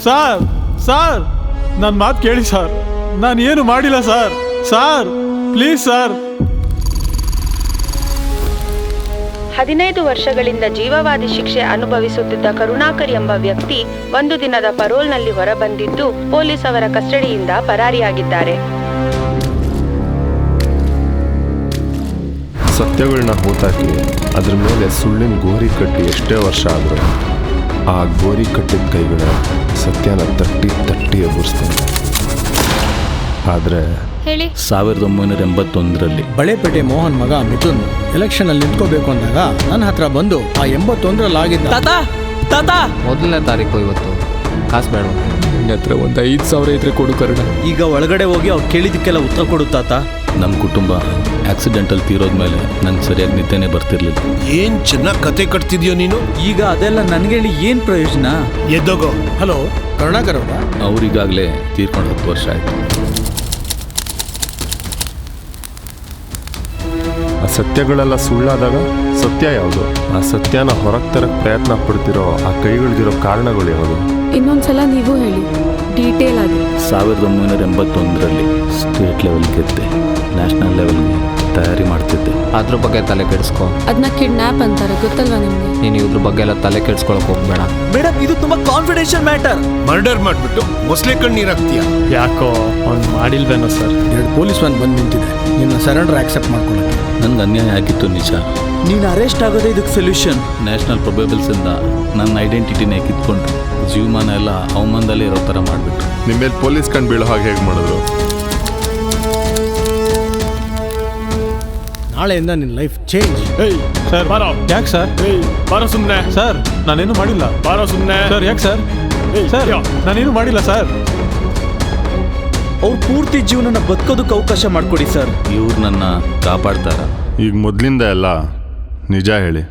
Sir sir ನನ್ನ ಮಾತು ಕೇಳಿ ಸರ್, ನಾನು ಏನು ಮಾಡಿಲ್ಲ ಸರ್. Sir please sir. 15 ವರ್ಷಗಳಿಂದ ಜೀವವಾದಿ ಶಿಕ್ಷೆ ಅನುಭವಿಸುತ್ತಿದ್ದ ಕರುಣಾಕರ್ ಎಂಬ ವ್ಯಕ್ತಿ ಒಂದು ದಿನದ ಪರೋಲ್ನಲ್ಲಿ ಹೊರಬಂದಿದ್ದು ಪೊಲೀಸ್ ಅವರ ಕಸ್ಟಡಿಯಿಂದ ಪರಾರಿಯಾಗಿದ್ದಾರೆ. ಸತ್ಯಗಳನ್ನ ಹೂತಾಕಿ ಅದ್ರ ಮೇಲೆ ಸುಳ್ಳಿನ ಗೋರಿ ಕಟ್ಟಿ ಎಷ್ಟೇ ವರ್ಷ ಆದರೂ ಆ ಗೋರಿ ಕಟ್ಟಿದ ಕೈಗಳ ಸತ್ಯನ ತಟ್ಟಿ ತಟ್ಟಿ ಎದುರಿಸ್ತಾನೆ. ಆದರೆ 1981ರಲ್ಲಿ ಬಳೆಪೇಟೆ ಮೋಹನ್ ಮಗ ಮಿಥುನ್ ಎಲೆಕ್ಷನ್ ಅಲ್ಲಿ ನಿಂತ್ಕೋಬೇಕು ಅಂದಾಗ ನನ್ನ ಹತ್ರ ಬಂದು ಆ 81ರಲ್ಲಿ ಆಗಿದ್ದ ತಾತ ಮೊದಲನೇ ತಾರೀಕು ಇವತ್ತು ಕಾಸು ಬೇಡ, ನಿನ್ನ ಹತ್ರ ಒಂದು 5,000 ಇದ್ರೆ ಕೊಡು ಕರ್ಣ. ಈಗ ಒಳಗಡೆ ಹೋಗಿ ಅವ್ರು ಕೇಳಿದಕ್ಕೆಲ್ಲ ಉತ್ತರ ಕೊಡು ತಾತ. ನಮ್ಮ ಕುಟುಂಬ ಆಕ್ಸಿಡೆಂಟಲ್ ತೀರೋದ್ಮೇಲೆ ನಂಗೆ ಸರಿಯಾಗಿ ನಿದ್ದೆನೇ ಬರ್ತಿರ್ಲಿಲ್ಲ. ಏನ್ ಚೆನ್ನಾಗಿ ಕತೆ ಕಟ್ತಿದ್ಯೋ ನೀನು. ಈಗ ಅದೆಲ್ಲ ನನ್ಗೆ ಹೇಳಿ ಏನ್ ಪ್ರಯೋಜನ? ಎದ್ದೋಗೋ. ಹಲೋ ಕರುಣಾಕರ್ ಅವರ? ಅವ್ರಿಗಾಗಲೇ ತೀರ್ಕೊಂಡು 10 ವರ್ಷ ಆಯಿತು. ಆ ಸತ್ಯಗಳೆಲ್ಲ ಸುಳ್ಳಾದಾಗ ಸತ್ಯ ಯಾವುದು? ಆ ಸತ್ಯನ ಹೊರಗೆ ತರಕ್ಕೆ ಪ್ರಯತ್ನ ಪಡ್ತಿರೋ ಆ ಕೈಗಳಿಗಿರೋ ಕಾರಣಗಳು ಯಾವುದು? ಇನ್ನೊಂದ್ಸಲ ನೀವು ಹೇಳಿ ಡೀಟೇಲ್ ಆಗಿ. 1981ರಲ್ಲಿ ಸ್ಟೇಟ್ ಲೆವೆಲ್ ಗೆದ್ದೆ, ನ್ಯಾಷನಲ್ ಲೆವೆಲ್ಗೆ ತಯಾರಿ ಮಾಡ್ತಿದ್ದೆ. ಅದ್ರ ಬಗ್ಗೆ ತಲೆ ಕೆಡಿಸ್ಕೊ. ಅದನ್ನ ಕಿಡ್ನಾಪ್ ಅಂತಾರೆ, ಗೊತ್ತಲ್ವಾ ನಿಮ್ಗೆ? ನೀನು ಇದ್ರ ಬಗ್ಗೆ ಎಲ್ಲ ತಲೆ ಕೆಡಿಸ್ಕೊಳಕ್ ಹೋಗ್ಬೇಡ. ಮೇಡಮ್ ಇದು ತುಂಬಾ ಕಾನ್ಫಿಡೆನ್ಷಿಯಲ್ ಮ್ಯಾಟರ್. ಮರ್ಡರ್ ಮಾಡ್ಬಿಟ್ಟು ಮೊಸಳೆ ಕಣ್ಣೀರ್ ಹಾಕ್ತೀಯ. ಯಾಕೋ ಅವ್ನು ಮಾಡಿಲ್ವೇನೋ ಸರ್. 2 ಪೊಲೀಸ್ ವ್ಯಾನ್ ಬಂದು ನಿಂತಿದೆ ನಿನ್ನ ಸರೆಂಡರ್ ಆಕ್ಸೆಪ್ಟ್ ಮಾಡ್ಕೊಳ್ಳೋಕೆ. ನನಗೆ ಅನ್ಯಾಯ ಆಗಿತ್ತು ನಿಜ. ನೀನು ಅರೆಸ್ಟ್ ಆಗೋದೇ ಇದಕ್ಕೆ ಸೊಲ್ಯೂಷನ್. ನ್ಯಾಷನಲ್ ಪ್ರೊಬೇಬಲ್ಸಿಂದ ನನ್ನ ಐಡೆಂಟಿಟಿನೇ ಕಿತ್ಕೊಂಡು ಜೀವಮಾನ ಎಲ್ಲ ಅವಮಾನದಲ್ಲೇ ಇರೋ ಥರ ಮಾಡಿಬಿಟ್ರು. ನಿಮ್ಮ ಮೇಲೆ ಪೊಲೀಸ್ ಕಂಡು ಬೀಳೋ ಹಾಗೆ ಹೇಗೆ ಮಾಡಿದ್ರು? ನಾಳೆಯಿಂದ ನಿನ್ನ ಲೈಫ್ ಚೇಂಜ್. ಏಯ್ ಸರ್ ಬಾರೋ. ಯಾಕೆ ಸರ್? ಏಯ್ ಬಾರೋ ಸುಮ್ಮನೆ. ಸರ್ ನಾನೇನು ಮಾಡಿಲ್ಲ. ಬಾರೋ ಸುಮ್ಮನೆ. ಸರ್ ಯಾಕೆ ಸರ್? ಸರ್ ನಾನೇನು ಮಾಡಿಲ್ಲ ಸರ್. ಅವ್ರು ಪೂರ್ತಿ ಜೀವನನ ಬದುಕೋದಕ್ಕೆ ಅವಕಾಶ ಮಾಡಿಕೊಡಿ ಸರ್. ಇವ್ರು ನನ್ನ ಕಾಪಾಡ್ತಾರ? ಈಗ ಮೊದಲಿಂದ ಎಲ್ಲ ನಿಜ ಹೇಳಿ.